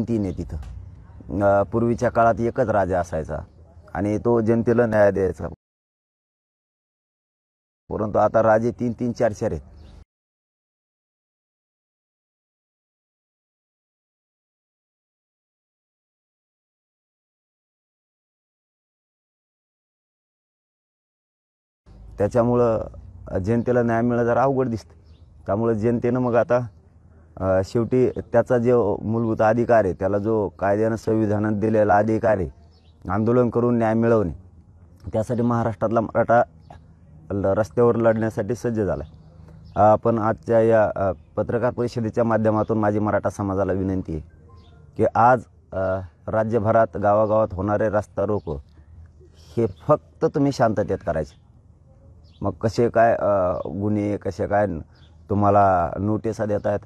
तीन आहे तिथं। पूर्वीच्या काळात एकच राजा असायचा आणि तो जनतेला न्याय द्यायचा, परंतु आता राजे तीन तीन चार चार आहेत। त्याच्यामुळं जनतेला न्याय मिळणं जरा अवघड दिसतं। त्यामुळे जनतेनं मग आता शेवटी त्याचा जो मूलभूत अधिकार आहे, त्याला जो कायद्यानं संविधानात दिलेला अधिकार आहे आंदोलन करून न्याय मिळवणे, त्यासाठी महाराष्ट्रातला मराठा रस्त्यावर लढण्यासाठी सज्ज झाला। पण आजच्या या पत्रकार परिषदेच्या माध्यमातून माझी मराठा समाजाला विनंती आहे की आज राज्यभरात गावागावात होणारे रस्ता रोको हे फक्त तुम्ही शांततेत करायचे। मग कसे काय गुन्हे, कसे काय तुम्हाला नोटिसा देत आहेत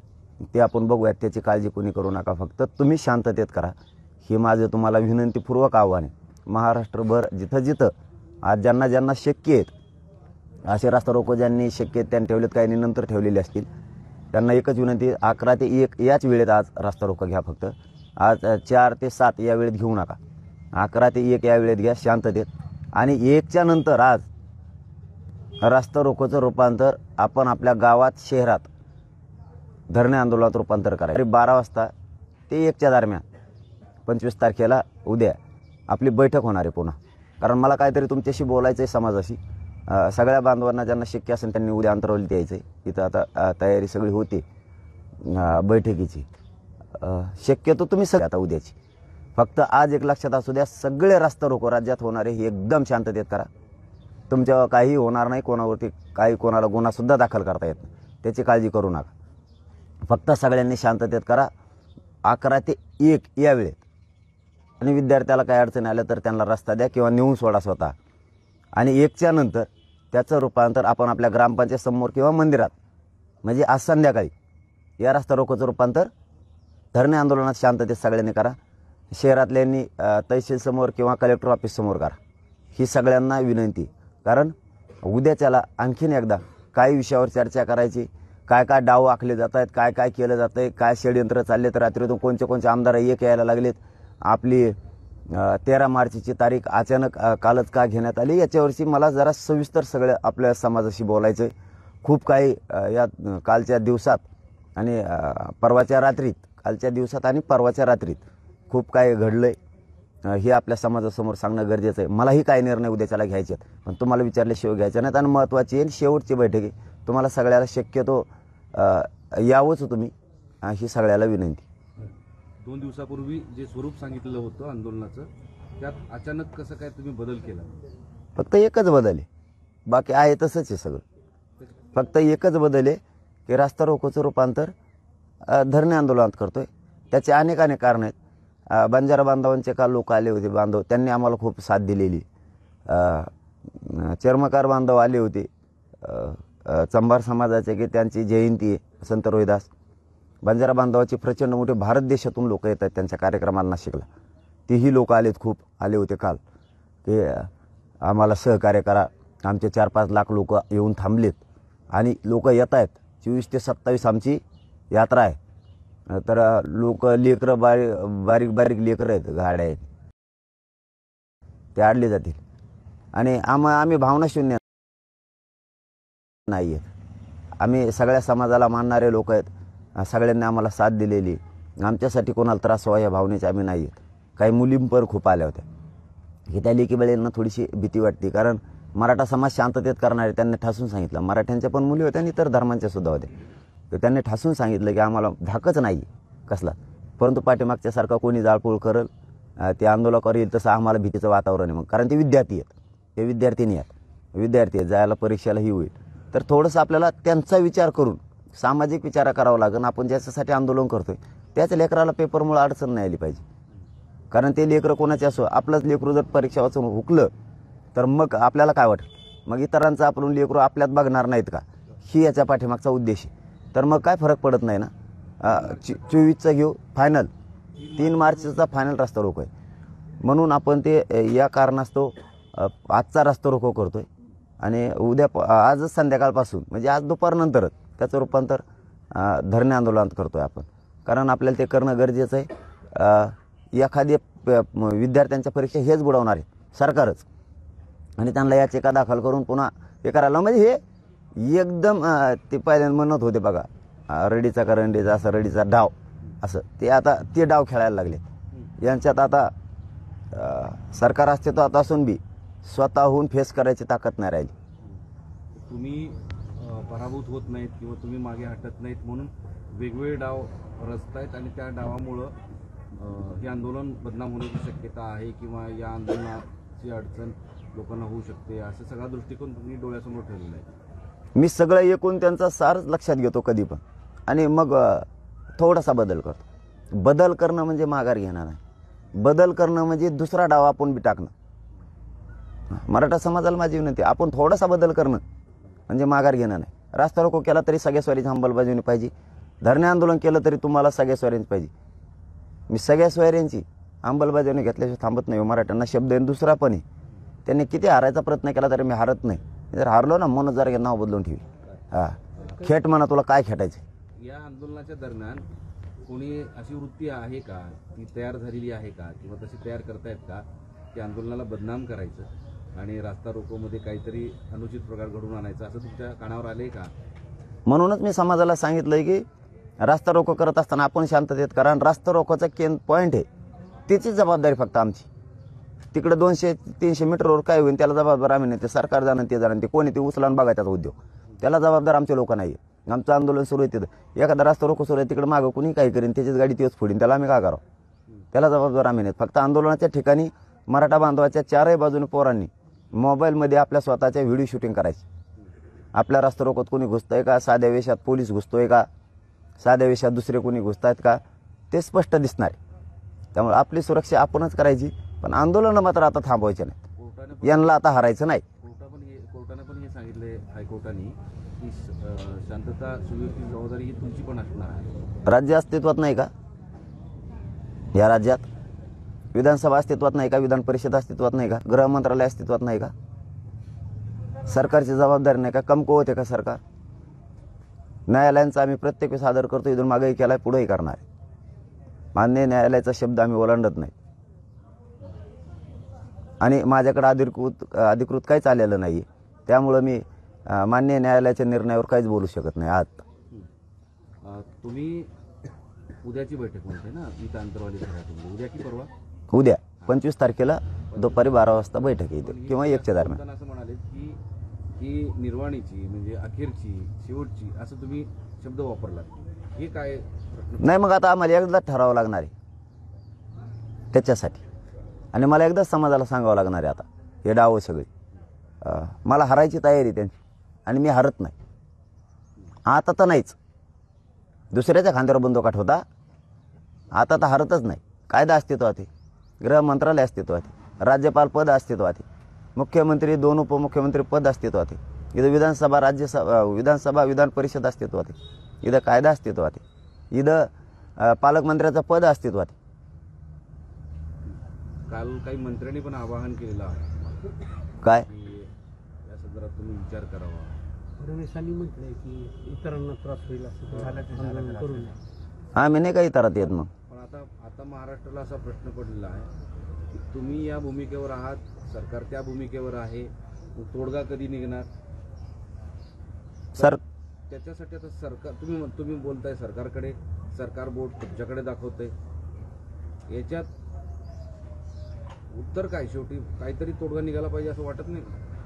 ते आपण बघूयात, त्याची काळजी कोणी करू नका, फक्त तुम्ही शांततेत करा, हे माझं तुम्हाला विनंतीपूर्वक आव्हान आहे। महाराष्ट्रभर जिथं जिथं आज ज्यांना ज्यांना शक्य आहेत असे रस्ता रोको ज्यांनी शक्य आहेत त्यांनी ठेवलेत, काही नंतर ठेवलेले असतील, त्यांना एकच विनंती, 11 ते 1 याच वेळेत आज रस्ता रोको घ्या। फक्त आज 4 ते 7 या वेळेत घेऊ नका, 11 ते 1 या वेळेत घ्या शांततेत। आणि 1च्या नंतर आज रस्ता रोकोचं रूपांतर आपण आपल्या गावात, शहरात धरणे आंदोलनात रूपांतर करायचं। 12 वाजता ते 1च्या दरम्यान 25 तारखेला उद्या आपली बैठक होणार आहे पुन्हा, कारण मला काहीतरी तुमच्याशी बोलायचं आहे समाजाशी। सगळ्या बांधवांना ज्यांना शक्य असेल त्यांनी उद्या अंतरवलीत यायचं आहे। इथं आता तयारी सगळी होती बैठकीची, शक्यतो तुम्ही सगळं आता उद्याची, फक्त आज एक लक्षात असू द्या, सगळे रस्ता रोको राज्यात होणारे हे एकदम शांततेत करा। तुमच्यावर काही होणार नाही, कोणावरती काही कोणाला गुन्हासुद्धा दाखल करता येत नाही, त्याची काळजी करू नका, फक्त सगळ्यांनी शांततेत करा 11 ते 1 या वेळेत। आणि विद्यार्थ्याला काही अडचणी आल्या तर त्यांना रस्ता द्या किंवा नेऊन सोडा स्वतः। आणि 1च्या नंतर त्याचं रूपांतर आपण आपल्या ग्रामपंचायत समोर किंवा मंदिरात, म्हणजे आज संध्याकाळी या रस्ता रोकोचं रूपांतर धरणे आंदोलनात शांततेत सगळ्यांनी करा। शहरातल्यांनी तहसील समोर किंवा कलेक्टर ऑफिस समोर करा, ही सगळ्यांना विनंती। कारण उद्याच्याला आणखीन एकदा काही विषयावर चर्चा करायची, काय काय डाव आखले जात आहेत, काय काय केलं जातं आहे, काय षडयंत्र चालले, तर रात्रीतून कोणते कोणते आमदार एक यायला लागलेत, आपली 13 मार्चची तारीख अचानक कालच का घेण्यात आली, याच्यावरची मला जरा सविस्तर सगळं आपल्या समाजाशी बोलायचं आहे। खूप काही या कालच्या दिवसात आणि परवाच्या रात्रीत, कालच्या दिवसात आणि परवाच्या रात्रीत खूप काही घडलं आहे, हे आपल्या समाजासमोर सांगणं गरजेचं आहे। मलाही काही निर्णय उद्याच्याला घ्यायचे आहेत, पण तुम्हाला विचारल्याशिवाय घ्यायचे नाहीत। आणि महत्त्वाची आहे शेवटची बैठक आहे, तुम्हाला सगळ्याला शक्यतो यावंच तुम्ही, ही सगळ्याला विनंती। 2 दिवसापूर्वी जे स्वरूप सांगितलं होतं आंदोलनाचं, त्यात अचानक कसं काय तुम्ही बदल केला? फक्त एकच बदल आहे, बाकी आहे तसंच आहे सगळं। फक्त एकच बदल आहे की रस्ता रोकोचं रूपांतर धरणे आंदोलनात करतोय। त्याचे अनेक कारणं आहेत। बंजारा बांधवांचे काल लोक आले होते, बांधव, त्यांनी आम्हाला खूप साथ दिलेली। चर्मकार बांधव आले होते, चंभार समाजाचे की त्यांची जयंती आहे, संत रोहिदास। बंजारा बांधवाची प्रचंड मोठे भारत देशातून लोक येतात त्यांच्या कार्यक्रमाला नाशिकला, तेही लोक खूप आले होते काल, ते आम्हाला सहकार्य करा। आमचे 4-5 लाख लोक येऊन थांबलेत आणि लोक येत आहेत। 24 ते 27 आमची यात्रा आहे, तर लोक लेकरं बारीक बारीक लेकरं आहेत, गाड्या आहेत, ते आणले जातील। आणि आम्ही भावनाशून्य नाही आहेत, आम्ही सगळ्या समाजाला मानणारे लोक आहेत, सगळ्यांनी आम्हाला साथ दिलेली, आमच्यासाठी कोणाला त्रास व्हावा या भावनेचे आम्ही नाही आहेत। काही मुलींपर खूप आल्या होत्या, की त्या लेकीबाळींना थोडीशी भीती वाटते, कारण मराठा समाज शांततेत करणारे, त्यांनी ठासून सांगितलं, मराठ्यांच्या पण मुली होत्या आणि इतर धर्मांच्या सुद्धा होत्या, तर त्यांनी ठासून सांगितलं की आम्हाला धाकच नाही कसला, परंतु पाठीमागच्यासारखा कोणी जाळपोळ करल, ते आंदोलकावर येईल तसं आम्हाला भीतीचं वातावरण आहे। मग कारण ते विद्यार्थी आहेत, ते विद्यार्थिनी आहेत, विद्यार्थी आहेत, जायला परीक्षेलाही होईल, तर थोडंसं आपल्याला त्यांचा विचार करून सामाजिक विचार करावा लागेल। आपण ज्याच्यासाठी आंदोलन करतोय त्याच लेकराला पेपरमुळे अडचण नाही आली पाहिजे, कारण ते लेकरं कोणाचे असो, आपलंच लेकरू जर परीक्षा वाचून हुकलं तर मग आपल्याला काय वाटेल, मग इतरांचं आपण लेकरू आपल्यात बघणार नाहीत का, ही याच्या पाठीमागचा उद्देश आहे। तर मग काय फरक पडत नाही ना। 24चा घेऊ फायनल, 3 मार्चचा फायनल रस्ता रोको आहे, म्हणून आपण ते या कारणास्तव आजचा रस्ता रोको करतोय। आणि उद्या आजच संध्याकाळपासून, म्हणजे आज दुपारनंतरच त्याचं रूपांतर धरणे आंदोलनात करतोय आपण, कारण आपल्याला ते करणं गरजेचं आहे। एखादे विद्यार्थ्यांच्या परीक्षा हेच बुडवणार आहे सरकारच, आणि त्यांना याचिका दाखल करून पुन्हा हे करायला, म्हणजे हे एकदम ते पहिल्यांदा म्हणत होते बघा, रडीचा करंडीचा असं रडीचा डाव, असं ते आता ते डाव खेळायला लागले. यांच्यात आता सरकार अस्तित्वात असून बी स्वतःहून फेस करायची ताकद नाही राहिली. तुम्ही पराभूत होत नाहीत किंवा तुम्ही मागे हटत नाहीत म्हणून वेगवेगळे डाव रचतायत आणि त्या डावामुळं हे आंदोलन बदनाम होण्याची शक्यता आहे किंवा या आंदोलनाची अडचण लोकांना होऊ शकते, असं सगळा दृष्टिकोन तुम्ही डोळ्यासमोर ठेवलेला आहे. मी सगळं एकूण त्यांचा सारच लक्षात घेतो कधी पण, आणि मग थोडासा बदल करतो. बदल करणं म्हणजे माघार घेणं नाही, बदल करणं म्हणजे दुसरा डाव आपण बी टाकणं. मराठा समाजाला माझी विनंती, आपण थोडासा बदल करणं म्हणजे माघार घेणं नाही. रास्ता रोको केला तरी सगळ्या स्वारीची अंमलबजावणी पाहिजे, धरणे आंदोलन केलं तरी तुम्हाला सगळ्या स्वाऱ्यांची पाहिजे. मी सगळ्या स्वाऱ्यांची अंमलबजावणी घेतल्याशिवाय थांबत नाही. मराठ्यांना शब्द आहे, दुसरा पण आहे. त्यांनी किती हारायचा प्रयत्न केला तरी मी हारत नाही. जर हारलो ना, मन जरा नाव बदलून ठेवी. हां, खेट म्हणा, तुला काय खेटायचं. या आंदोलनाच्या दरम्यान कोणी अशी वृत्ती आहे का, ती तयार झालेली आहे का किंवा तशी तयार करतायत का की आंदोलनाला बदनाम करायचं आणि रास्ता रोकोमध्ये काहीतरी अनुचित प्रकार घडून आणायचा, असं तुमच्या कानावर आले का? म्हणूनच मी समाजाला सांगितलंय की रास्ता रोको करत असताना आपण शांततेत करा, आणि रास्ता रोकोचा पॉईंट आहे त्याची जबाबदारी फक्त आमची. तिकडे 200-300 मीटरवर काय होईल त्याला जबाबदार आम्ही नाही. ते सरकार जाणं, ते जाणं, ते कोणी ते उचलान बघा त्याचा उद्योग, त्याला जबाबदार आमचे लोक नाही. आमचं आंदोलन सुरू आहे तिथं, एखादा रास्ता रोको सुरू आहे तिकडे मागं कुणी काही करेन, त्याचीच गाडी तीच फोडीन, त्याला आम्ही काय करावं? त्याला जबाबदार आम्ही नाही. फक्त आंदोलनाच्या ठिकाणी मराठा बांधवाच्या चारही बाजूने पोरांनी मोबाईलमध्ये आपल्या स्वतःच्या व्हिडिओ शूटिंग करायची. आपल्या रास्ता रोकोत कोणी घुसतंय का, साध्या वेशात पोलीस घुसतोय का, साध्या वेशात दुसरे कोणी घुसतायत का, ते स्पष्ट दिसणार आहे. त्यामुळे आपली सुरक्षा आपणच करायची, पण आंदोलनं मात्र आता थांबवायचे नाहीत. यांना आता हारायचं नाही. कोर्टाने पण हे सांगितले, हायकोर्टाने, की शांतता सुव्यवस्थेची जबाबदारी ही तुमची पण असणार आहे. राज्य अस्तित्वात नाही का? या राज्यात विधानसभा अस्तित्वात नाही का? विधान परिषद अस्तित्वात नाही का? गृह मंत्रालय अस्तित्वात नाही का? सरकारची जबाबदारी नाही का? कमकुवत आहे का सरकार? न्यायालयांचा आम्ही प्रत्येक वेळेस आदर करतो, इथून मागेही केलाय, पुढेही करणार आहे. मान्य न्यायालयाचा शब्द आम्ही ओलांडत नाही, आणि माझ्याकडे अधिकृत काहीच आलेलं नाही. त्यामुळं मी मान्य न्यायालयाच्या निर्णयावर काहीच बोलू शकत नाही. आज तुम्ही उद्याची बैठक म्हणते ना, इथं आंतरवाली घरात, उद्या की परवा? उद्या 25 तारखेला दुपारी 12 वाजता बैठक येते किंवा 1च्या दरम्यान. असं म्हणाले की ही निर्वाणीची म्हणजे अखेरची, शेवटची, असं तुम्ही शब्द वापरला, हे काय? नाही, मग आता आम्हाला एकदा ठरावं लागणार आहे त्याच्यासाठी, आणि मला एकदाच समाजाला सांगावं लागणार आहे आता हे डाव सगळे. मला हरायची तयारी त्यांची, आणि मी हरत नाही. आता तर नाहीच, दुसऱ्याच्या खांद्यावर बंदूक होता, आता तर हरतच नाही. कायदा अस्तित्वात आहे, गृह मंत्रालय अस्तित्वात आहे, राज्यपाल पद अस्तित्वात आहे, मुख्यमंत्री 2 उपमुख्यमंत्री पद अस्तित्वात आहे, इथं विधानसभा, विधानसभा, विधान परिषद अस्तित्वात आहे, इथं कायदा अस्तित्वात आहे, इथं पालकमंत्र्याचं पद अस्तित्वात आहे. काल काही मंत्र्यांनी पण आवाहन केलेलं आहे काय की या संदर्भात तुम्ही विचार करावा. फडणवीसांनी म्हटलंय की इतरांना त्रास होईल असं आंदोलन करू नये. आम्ही नाही काही तरत येत. मग पण आता महाराष्ट्राला असा प्रश्न पडलेला आहे की तुम्ही या भूमिकेवर आहात, सरकार त्या भूमिकेवर आहे, मग तोडगा कधी निघणार? सर, त्याच्यासाठी आता सरकार, तुम्ही बोलताय सरकारकडे, सरकार बोट तुमच्याकडे दाखवतंय, याच्यात उत्तर काय? शेवटी काहीतरी तोडगा निघाला पाहिजे असं वाटत नाही?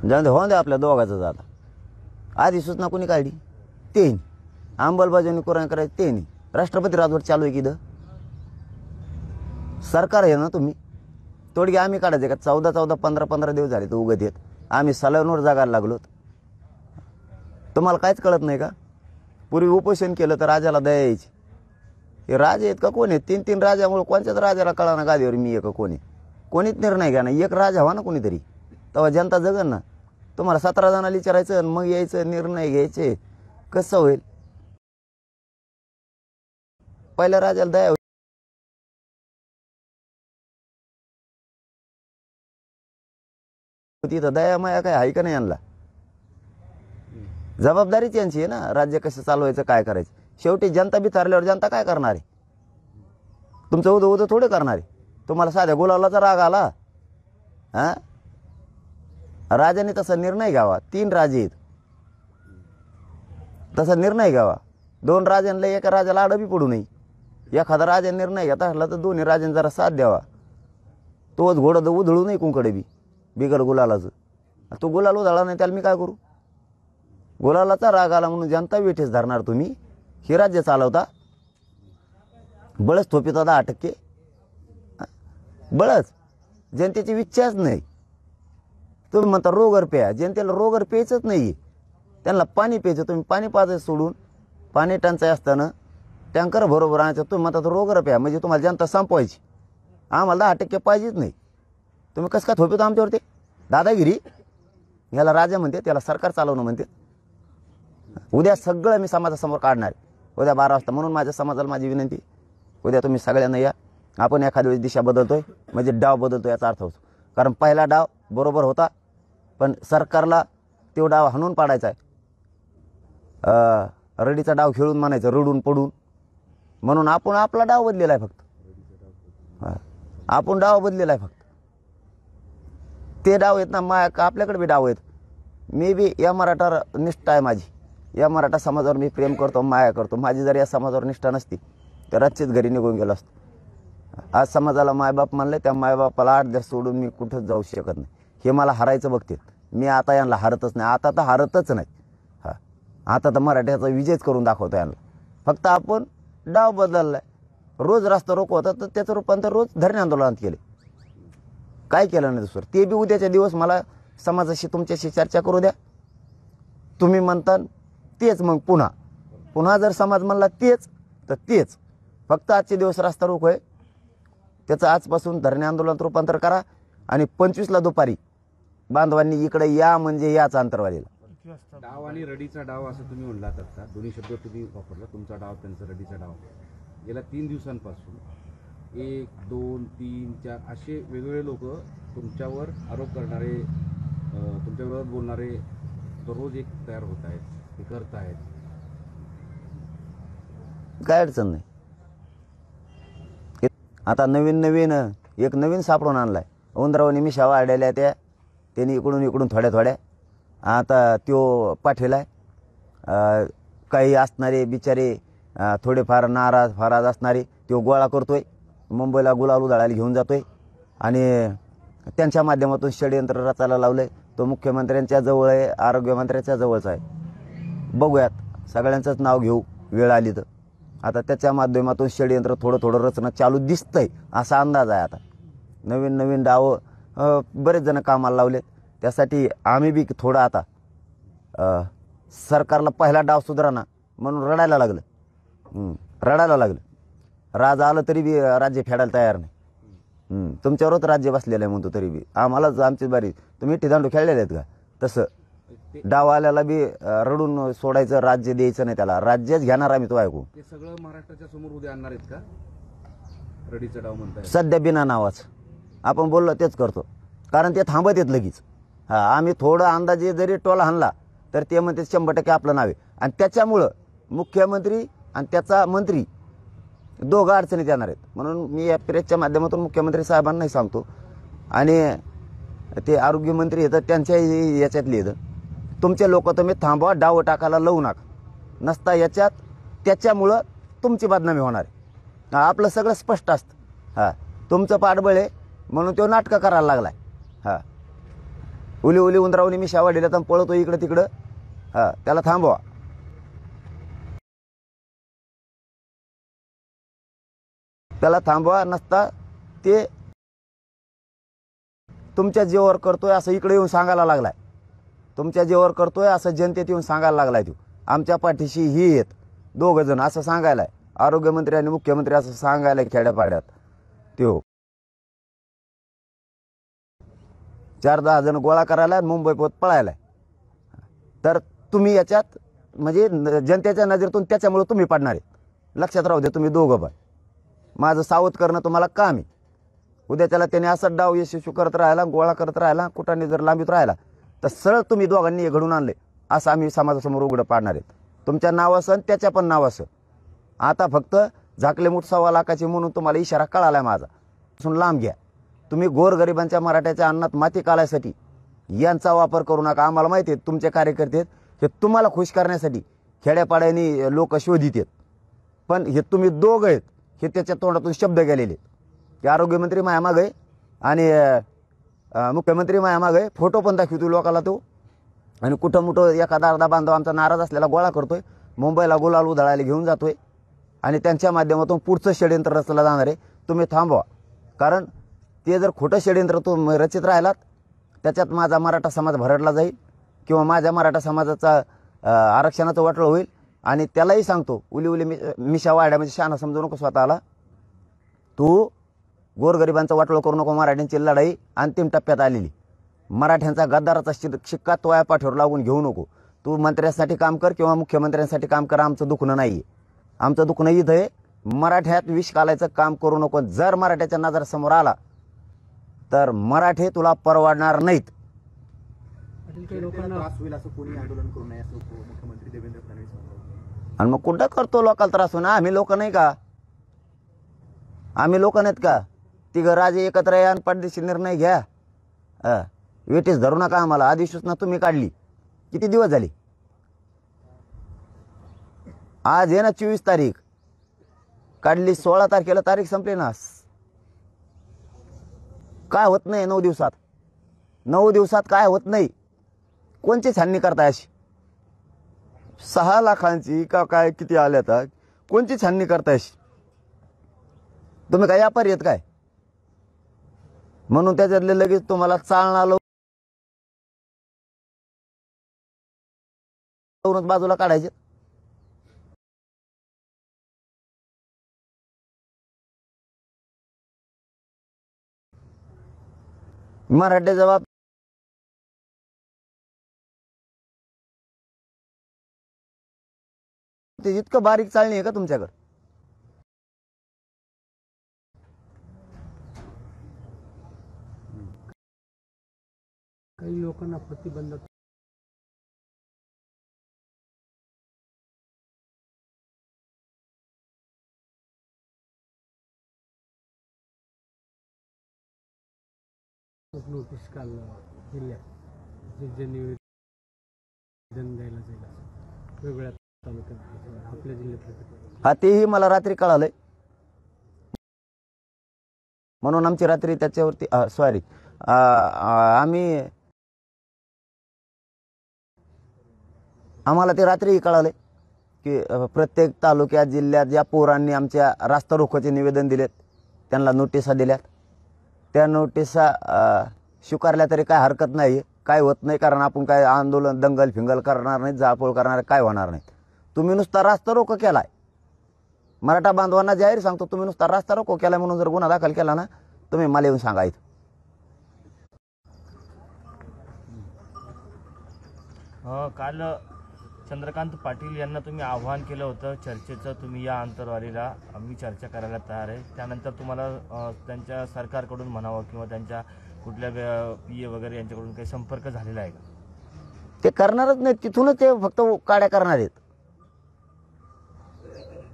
जाऊन दे, होऊन दे आपल्या दोघांचं जाता. आधी सूचना कोणी काढली? ते अंमलबजावणी कोण करायची? ते नाही. राष्ट्रपती राजवट चालू आहे की इथं? सरकार आहे ना तुम्ही, तोडगे आम्ही काढायचे का? 14 15 दिवस झाले तर उगत येत, आम्ही सलावूनवर जागायला लागलो. तुम्हाला काहीच कळत नाही का? पूर्वी उपोषण केलं तर राजाला दया यायची. हे राजे आहेत का कोण आहेत? 3 राजामुळे कोणत्याच राजाला कळा ना गादीवर मी एक कोणी, कोणीच निर्णय घ्या ना, एक राजा व्हा ना कोणीतरी, तेव्हा जनता जगन ना. तुम्हाला 17 जणांना विचारायचं मग यायचं, निर्णय घ्यायचे, कसं होईल? पहिल्या राजाला दया होती, तर दया माया काय आहे का नाही? यांना जबाबदारीच यांची आहे ना, राज्य कसं चालवायचं, काय करायचं. शेवटी जनता बी ठरल्यावर जनता काय करणार आहे? तुमचं उदं उदं थोडे करणार आहे. तुम्हाला साध्या गुलालाचा राग आला. हां, राजाने तसा निर्णय घ्यावा. 3 राजे आहेत, तसा निर्णय घ्यावा. 2 राजांना एका राजाला आडबी पडू नये. एखादा राजा निर्णय घेता असला तर दोन्ही राजांनी जरा साथ द्यावा. तोच घोडं उधळू नये कुंकडे बी बिगर गुलालाचं. तो गुलाल उधळला नाही त्याला मी काय करू? गुलालाचा राग आला म्हणून जनता वेठेस धरणार तुम्ही? हे राज्य चालवता? बळच थोपिता 10%. बळच जनतेची इच्छाच नाही. तुम्ही म्हणता रोगर प्या, जनतेला रोगर प्यायचंच नाही. त्यांना पाणी प्यायचं, तुम्ही पाणी पाजायचं सोडून पाणी टंचाई असताना टँकर बरोबर आणायचं. तुम्ही म्हणता रोगर प्या म्हणजे तुम्हाला जनता संपवायची. आम्हाला 10% पाहिजेच नाही. तुम्ही कसं काय थोपितो आमच्यावरती? दादागिरी. याला राजा म्हणते, त्याला सरकार चालवणं म्हणते. उद्या सगळं मी समाजासमोर काढणार आहे उद्या 12 वाजता. म्हणून माझ्या समाजाला माझी विनंती, उद्या तुम्ही सगळ्यांना या. आपण एखाद्या वेळेस दिशा बदलतोय म्हणजे डाव बदलतो याचा अर्थ होतो. कारण पहिला डाव बरोबर होता, पण सरकारला तो डाव हाणून पाडायचा आहे. रडीचा डाव खेळून म्हणायचं, रडून पडून. म्हणून आपण आपला डाव बदलेला आहे फक्त. आपण डाव बदलेला आहे फक्त. ते डाव आहेत ना आपल्याकडे बी डाव आहेत. मी बी या मराठा निष्ठा आहे माझी. या मराठा समाजावर मी प्रेम करतो, माया करतो. माझी जर या समाजावर निष्ठा नसती तर आजचीच घरी निघून गेलो असतो. आज समाजाला मायबाप मानले, त्या मायबापाला 8 दिवस सोडून मी कुठंच जाऊ शकत नाही. हे मला हरायचं बघतील. मी आता यांना हरतच नाही. आता तर हरतच नाही. हां, आता तर मराठ्याचा विजयच करून दाखवतो यांना. फक्त आपण डाव बदललाय. रोज रस्ता रोको होता तर त्याचं रूपांतर रोज धरणे आंदोलनात केले. काय केलं नाही दुसरं. ते बी उद्याच्या दिवस मला समाजाशी तुमच्याशी चर्चा करू द्या. तुम्ही म्हणता तेच, मग पुन्हा जर समाज म्हणला तेच तर तेच. फक्त आजचे दिवस रस्ता रोको आहे, त्याचं आजपासून धरणे आंदोलनात रूपांतर करा. आणि 25ला दुपारी बांधवांनी इकडे या म्हणजे याच अंतरवालीला. डाव आणि रडीचा डाव असं तुम्ही म्हणलात आता, दोन्ही शब्द तुम्ही वापरला. तुमचा डाव, त्यांचा रडीचा डाव. गेल्या 3 दिवसांपासून 1, 2, 3, 4 असे वेगवेगळे लोक तुमच्यावर आरोप करणारे, तुमच्या विरोधात बोलणारे दररोज एक तयार होत आहेत, हे करत आहेत. काय अडचण नाही. आता नवीन एक नवीन सापडून आणलाय. उंदरावणी मिशा वाढलेल्या त्यांनी इकडून थोड्या आता त्यो पाठवलाय. काही असणारे बिचारे थोडेफार नाराज असणारे तो गोळा करतोय. मुंबईला गुलाल उधळायला घेऊन जातोय आणि त्यांच्या माध्यमातून षडयंत्र रचायला लावलंय. तो मुख्यमंत्र्यांच्या जवळ आहे, आरोग्यमंत्र्यांच्या जवळचा आहे. बघूयात, सगळ्यांचंच नाव घेऊ वेळ आली तर. आता त्याच्या माध्यमातून षडयंत्र थोडं रचना चालू दिसतंय असा अंदाज आहे. आता नवीन डाव बरेच जण कामाला लावलेत. त्यासाठी आम्ही बी थोडं आता सरकारला पहिला डाव सुधारणा म्हणून रडायला लागलं. राज आलं तरी बी राज्य फेडायला तयार नाही. तुमच्यावरच राज्य बसलेलं आहे म्हणतो तरी बी आम्हालाच आमची बारी. तुम्ही दांडू खेळलेले आहेत का? तसं डाव आल्याला बी रडून सोडायचं, राज्य द्यायचं नाही त्याला. राज्यच घेणार आम्ही. तो ऐकू ते सगळं महाराष्ट्राच्या समोर उद्या आणणार आहेत का? रडीचा डाव म्हणताय सध्या बिना नावाच आपण बोललो तेच करतो. कारण ते थांबत येत लगेच. आम्ही थोडं अंदाजे जरी टोला हाणला तर ते म्हणते 100% आपलं नाव आहे. आणि त्याच्यामुळं मुख्यमंत्री आणि त्याचा मंत्री दोघं अडचणीत येणार आहेत. म्हणून मी या प्रेसच्या माध्यमातून मुख्यमंत्री साहेबांनाही सांगतो आणि ते आरोग्यमंत्री येतात त्यांच्या याच्यातले येतं, तुमचे लोक तुम्ही थांबवा, डाव टाकायला लावू नका. नसता याच्यात त्याच्यामुळं तुमची बदनामी होणार आहे. आपलं सगळं स्पष्ट असतं. तुमचं पाठबळ आहे म्हणून तो नाटकं करायला लागलाय. उली उंदरावणी मी शावाडीला तर पळतो इकडं तिकडं. त्याला थांबवा. नसता ते तुमच्या जीवावर करतोय असं इकडे येऊन सांगायला लागलाय. तुमच्या जीवावर करतोय असं जनतेत येऊन सांगायला लागलाय. तो आमच्या पाठीशी ही येत 2 जण असं सांगायलाय. आरोग्यमंत्री आणि मुख्यमंत्री असं सांगायला खेड्यापाड्यात. तो 4-10 जण गोळा करायला मुंबई पोत पळायलाय. तर तुम्ही याच्यात म्हणजे जनतेच्या नजरेतून त्याच्यामुळे तुम्ही पडणार आहे. लक्षात राहू दे तुम्ही दोघं बाय. माझं सावध करणं तुम्हाला काम आहे. उद्या त्याला त्याने असं डाव यशस्वी करत राहिला, गोळा करत राहिला, कुठाने जर लांबीत राहिला तर सरळ तुम्ही दोघांनी हे घडून आणले असं आम्ही समाजासमोर उघडं पाडणार आहेत. तुमच्या नावाचं आणि त्याच्या पण नावाचं. आता फक्त झाकले मूठ 1.25 लाखाची म्हणून तुम्हाला इशारा कळालाय माझा. पासून लांब घ्या. तुम्ही गोरगरिबांच्या मराठ्याच्या अन्नात माती काढायसाठी यांचा वापर करू नका. आम्हाला माहिती आहे तुमचे कार्यकर्ते आहेत, हे तुम्हाला खुश करण्यासाठी खेड्यापाड्यानी लोक शोधित आहेत. पण हे तुम्ही दोघं आहेत, हे त्याच्या तोंडातून शब्द गेलेले की आरोग्यमंत्री मायामागे आणि मुख्यमंत्री मायामागे फोटो पण दाखवतो लोकाला तो. आणि कुठं मुठं एखादा अर्धा बांधव आमचा नाराज असलेला गोळा करतोय, मुंबईला गुलाल उधळायला घेऊन जातोय आणि त्यांच्या माध्यमातून पुढचं षडयंत्र रचलं जाणार आहे. तुम्ही थांबवा. कारण ते जर खोटं षडयंत्र तुम्ही रचित राहिलात त्याच्यात माझा मराठा समाज भरडला जाईल किंवा माझ्या मराठा समाजाचा आरक्षणाचं वाटलं होईल. आणि त्यालाही सांगतो, उली उली मिशा वाड्या म्हणजे शहाणा समजू नको स्वतःला. तू गोरगरिबांचं वाटलं करू नको. मराठ्यांची लढाई अंतिम टप्प्यात आलेली. मराठ्यांचा गद्दाराचा शिक्का तोया पाठीवर लागून घेऊ नको. तू मंत्र्यांसाठी काम कर किंवा मुख्यमंत्र्यांसाठी काम कर, आमचं दुखणं नाही आहे. आमचं दुखणं इथं आहे. मराठ्यात विष घालायचं काम करू नको. जर मराठ्याच्या नजरेसमोर आला तर मराठे तुला परवडणार नाहीत. काही लोकांना त्रास होईल असं कोणी आंदोलन करू नये असं मुख्यमंत्री देवेंद्र फडणवीस म्हणाले. आणि मग कुठं करतो लोकांना त्रास होणार? आम्ही लोक नाही का? आम्ही लोक नाहीत का? तिघं राजे एकत्र या आणि पडदेशी निर्णय घ्या. वेटीस धरू नका आम्हाला. अधिसूचना तुम्ही काढली, किती दिवस झाले? आज आहे ना 24 तारीख, काढली 16 तारखेला, तारीख संपली ना. काय होत नाही 9 दिवसात? 9 दिवसात काय होत नाही? कोणची छाननी करताय अशी? 6 लाखांची का काय किती आल्या तर कोणची छाननी करताय अशी? तुम्ही काय व्यापारी आहेत काय? म्हणून त्याच्यातले लगेच तुम्हाला चालना बाजूला काढायचे. मराठे जबाब ते इतकं बारीक चालणी आहे का तुमच्याकडे? काही लोकांना प्रतिबंध नोटीस काल जिल्ह्यात जे निवेदन द्यायला जाईल असं वेगवेगळ्या तालुक्यात आपल्या जिल्ह्यात. हा, तेही मला रात्री कळालंय. म्हणून आमची रात्री त्याच्यावरती सॉरी आम्हाला ते रात्रीही कळालंय की प्रत्येक तालुक्यात जिल्ह्यात ज्या पोरांनी आमच्या रास्ता रोकोचे निवेदन दिलेत त्यांना नोटिसा दिल्यात. त्या नोटिसा स्वीकारल्या तरी काय हरकत नाही, काय होत नाही. कारण आपण काय आंदोलन दंगल फिंगल करणार नाही, जाळपोळ करणार काय होणार नाही. तुम्ही नुसता रास्ता रोको केलाय. मराठा बांधवांना जाहीर सांगतो, तुम्ही नुसता रास्ता रोको केलाय म्हणून जर गुन्हा दाखल केला ना, तुम्ही मला येऊन सांगायचं. काल चंद्रकांत पाटील यांना तुम्ही आव्हान केलं होतं चर्चेचं, तुम्ही या अंतरवालीला आम्ही चर्चा करायला तयार आहे. त्यानंतर तुम्हाला त्यांच्या सरकारकडून म्हणावं किंवा त्यांच्या कुठल्या PA वगैरे यांच्याकडून काही संपर्क झालेला आहे का? ते करणारच नाही. तिथूनच ते फक्त काड्या करणार आहेत.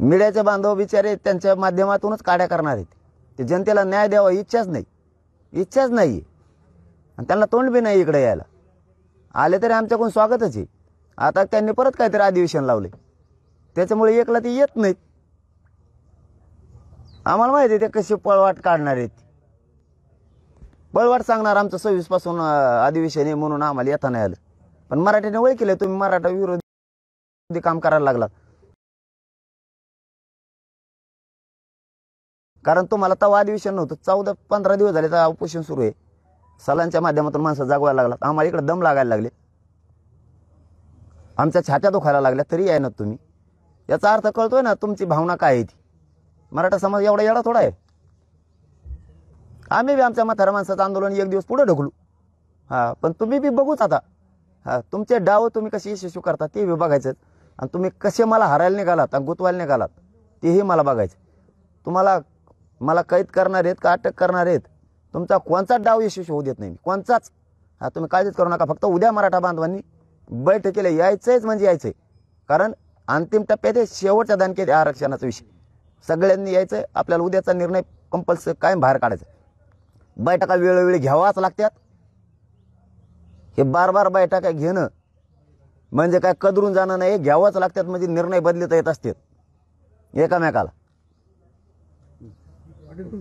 मीडियाचे बांधव बिचारे त्यांच्या माध्यमातूनच काड्या करणार आहेत. ते जनतेला न्याय द्यावा इच्छाच नाही, इच्छाच नाही. आणि त्यांना तोंड बी नाही इकडे यायला. आले तरी आमच्याकडून स्वागतच आहे. आता त्यांनी परत काहीतरी अधिवेशन लावले, त्याच्यामुळे एकला ते येत नाहीत. आम्हाला माहिती आहे ते कशी पळवाट काढणार आहेत. पळवाट सांगणार आमचं 26 पासून अधिवेशन आहे म्हणून आम्हाला येता नाही आलं. पण मराठीने ओळखले तुम्ही मराठा विरोधी काम करायला लागलात. कारण तुम्हाला तवा अधिवेशन नव्हतं. 14-15 दिवस झाले तर उपोषण सुरू आहे. सलांच्या माध्यमातून माणसं जागवायला लागलात. आम्हाला इकडे दम लागायला लागले, आमच्या छात्या दुखायला लागल्या तरी आहे ना तुम्ही. याचा अर्थ कळतोय ना तुमची भावना काय आहे ती. मराठा समाज एवढा येडा थोडा आहे. आम्ही बी आमच्या म्हाताऱ्या माणसाचं आंदोलन एक दिवस पुढे ढकलू. पण तुम्ही बी बघूच आता. तुमचे डाव तुम्ही कसे यशस्वी करता ते बी बघायचं. आणि तुम्ही कसे मला हरायला निघालात आणि गुतवायला निघालात तेही मला बघायचं. तुम्हाला मला कैद करणार आहेत का अटक करणार आहेत, तुमचा कोणचाच डाव यशस्वी होऊ देत नाही मी, कोणचाच. तुम्ही काळजीच करू नका. फक्त उद्या मराठा बांधवांनी बैठकीला यायचंच म्हणजे यायचंय. कारण अंतिम टप्प्यात शेवटच्या दानके आरक्षणाचा विषय सगळ्यांनी यायचं, आपल्याला उद्याचा निर्णय कंपल्सरी कायम बाहेर काढायचा. बैठका वेळोवेळी घ्यावाच लागतात. हे बार बैठका घेणं म्हणजे काय कदरून जाणं नाही, घ्यावंच लागतात, म्हणजे निर्णय बदलता येत असतात एकामेकाला.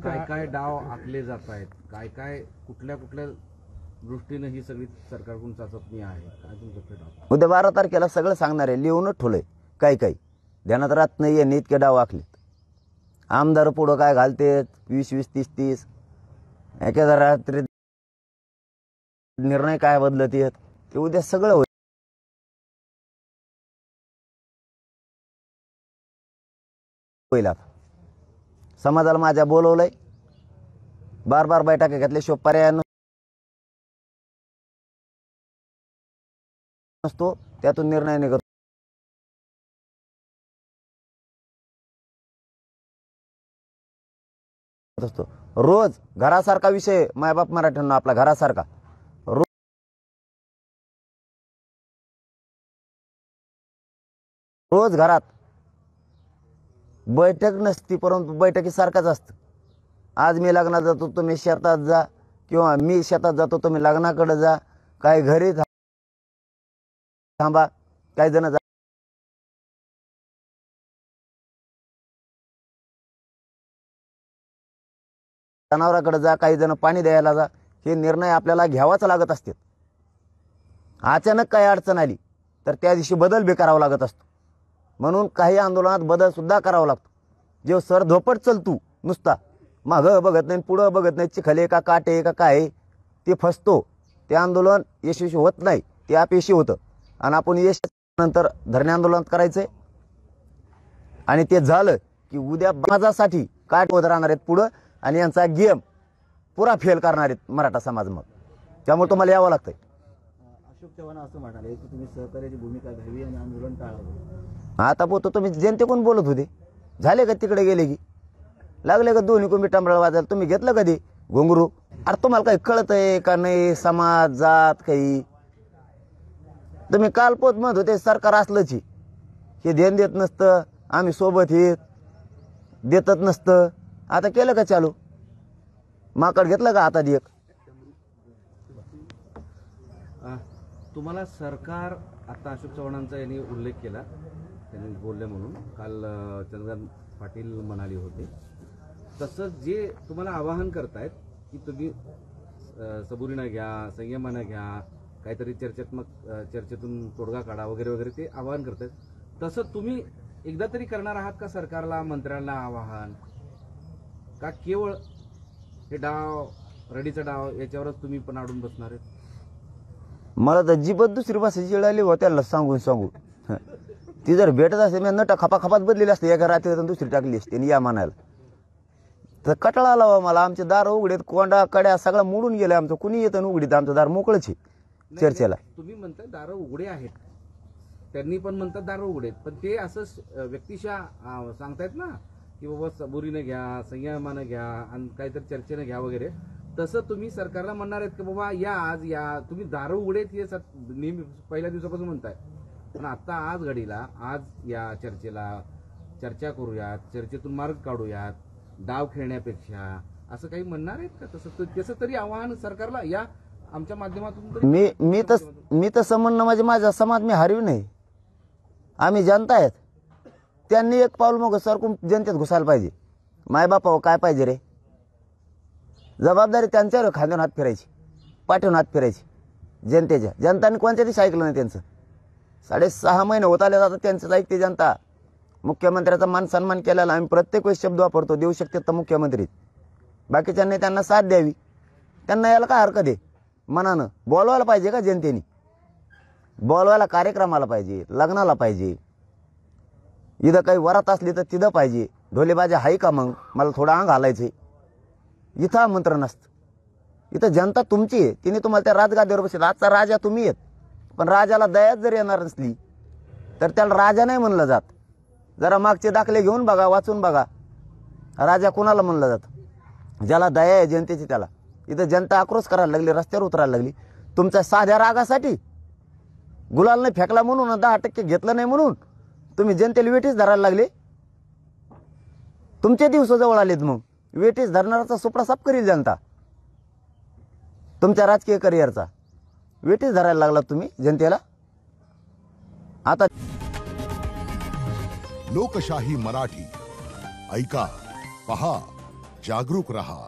काय काय डाव आखले जात आहेत, काय काय कुठल्या कुठल्या दृष्टीनं ही सगळी सरकारकडून चाचपणी आहे, काय तुमच्याकडे डाव? उद्या 12 तारखेला सगळं सांगणार आहे, लिहूनच ठेवलंय. काही ध्यानात राहत नाहीये, इतके डाव आखलेत. आमदार पुढं काय घालते 20-20, 30-30, एखाद्या रात्री निर्णय काय बदलत येत, ते उद्या सगळं होईल. आता समाजाला माझ्या बोलवलंय, बार बैठका घेतल्याशिवाय पर्याय नसतो, त्यातून निर्णय निघत असतो. रोज घरासारखा विषय मायबाप मराठ्यांना, आपला घरासारखा रोज घरात बैठक नसती, परंतु बैठकीसारखाच असतं. आज मी लग्नात जातो, तुम्ही शेतात जा, किंवा मी शेतात जातो, तुम्ही लग्नाकडे जा, काही घरी थांबा, काही जण जनावराकडे जा, काही जण पाणी द्यायला जा. हे निर्णय आपल्याला घ्यावाच लागत असतात. अचानक काही अडचण आली तर त्या दिवशी बदल बी करावा लागत असतो. म्हणून काही आंदोलनात बदल सुद्धा करावा लागतो. जेव्हा सर धोपट चलतू नुसता, मागं बघत नाही, पुढं बघत नाही, चिखले का काटे का काय, ते फसतो. ते आंदोलन यशस्वी होत नाही, ते अपयशी होतं. आणि आपण यश नंतर धरणे आंदोलन करायचंय. आणि ते झालं की उद्या समाजासाठी काय होत राहणार आहेत पुढं, आणि यांचा गेम पुरा फेल करणार आहेत मराठा समाज. मग त्यामुळे तुम्हाला यावं लागतंय. अशोक चव्हाण असं म्हणाले की तुम्ही सहकार्याची भूमिका घ्यावी आणि आंदोलन टाळावं. आता पोतो तुम्ही जनतेकडून बोलत होते, झाले का तिकडे गेले की लागले का दोन्ही कुंभी टांबळा वाजायला? तुम्ही घेतलं कधी घुंगरू? अरे तुम्हाला काही कळत आहे का नाही? समाज जात काही तुम्ही कालपोत म्हणत होते सरकार असलंच हे ध्यान देत नसतं, आम्ही सोबत येत देतच नसतं. आता केलं का चालू? माकड घेतलं का हातात एक? तुम्हाला सरकार, आता अशोक चव्हाणांचा यांनी उल्लेख केला, त्यांनी बोलले म्हणून काल चंद्रकांत पाटील म्हणाले होते, तसं जे तुम्हाला आवाहन करतायत की तुम्ही सबुरीनं घ्या, संयमानं घ्या, काहीतरी चर्चेतून तोडगा काढा वगैरे वगैरे, ते आवाहन करतायत, तसं तुम्ही एकदा तरी करणार आहात का सरकारला, मंत्र्यांना आवाहन? का केवळ हे डाव, रडीचा डाव याच्यावरच तुम्ही पण अडून बसणार आहेत? मला तर जीबत दुसरी भाषेची वेळ आली हो त्याला सांगून ती जर भेटत असते, मी नटा खपाखपात बदलेली असते, एका रात्री दुसरी टाकली असते. आणि या म्हणायला तर कटाळा आला हो मला. आमचे दार उघडेत, कोंडा कड्या सगळं मोडून गेलं आमचं. कुणी येतं उघडीत, आमचं दार मोकळच आहे चर्चेला. तुम्ही म्हणताय दारं उघडे आहेत, त्यांनी पण म्हणतात दारं उघडे आहेत, पण ते असं व्यक्तिशः सांगतायत ना की बाबा सबुरीनं घ्या, संयमानं घ्या आणि काहीतरी चर्चेनं घ्या वगैरे. तसं तुम्ही सरकारला म्हणणार आहेत की बाबा या आज या, तुम्ही दारं उघडे आहेत हे नेहमी पहिल्या दिवसापासून म्हणताय, पण आता आज घडीला आज या चर्चा करूयात, चर्चेतून मार्ग काढूयात, डाव खेळण्यापेक्षा, असं काही म्हणणार आहेत का? तसं तरी आव्हान सरकारला या आमच्या माध्यमातून तरी. मी तसं म्हणणं म्हणजे माझा समाज मी हरवी नाही. आम्ही जनता आहेत, त्यांनी एक पाऊल मग सरकून जनतेत घुसायला पाहिजे. मायबापावर काय पाहिजे रे? जबाबदारी त्यांच्यावर खांद्यावर हात फिरायची, पाठवून हात फिरायची जनतेच्या. जनताने कोणत्या दिवशी ऐकलं नाही त्यांचं. 6.5 महिने होत आले जातात त्यांचंच ऐकते जनता. मुख्यमंत्र्याचा मान सन्मान केलेला आम्ही प्रत्येक वेळेस शब्द वापरतो, देऊ शकते तर मुख्यमंत्री. बाकीच्यांनी त्यांना साथ द्यावी. त्यांना यायला काय हरकत आहे? मनानं बोलवायला पाहिजे का जनतेने? बोलवायला कार्यक्रमाला पाहिजे, लग्नाला पाहिजे, इथं काही वरात असली तर तिथं पाहिजे. ढोलेबाजा हाय का? मग मला थोडं अंग घालायचंय. इथं आमंत्रण असतं. इथं जनता तुमची आहे, तिने तुम्हाला त्या राजगादीवर बसेल. आजचा राजा तुम्ही आहेत, पण राजाला दयाच जर येणार नसली तर त्याला राजा नाही म्हणलं जात. जरा मागचे दाखले घेऊन बघा, वाचून बघा, राजा कोणाला म्हणलं जातं? ज्याला दया आहे जनतेची त्याला. इथं जनता आक्रोश करायला लागली, रस्त्यावर उतरायला लागली. तुमच्या साध्या रागासाठी गुलाल नाही फेकला म्हणून, 10% घेतलं नाही म्हणून तुम्ही जनतेला वेठीच धरायला लागले. तुमचे दिवस जवळ आलेत, मग वेटीस धरणाराचा सुपडा साफ करील जनता. तुमच्या राजकीय करिअरचा वेटीस धरायला लागला तुम्ही जनतेला. आता लोकशाही मराठी ऐका, पहा, जागरूक रहा.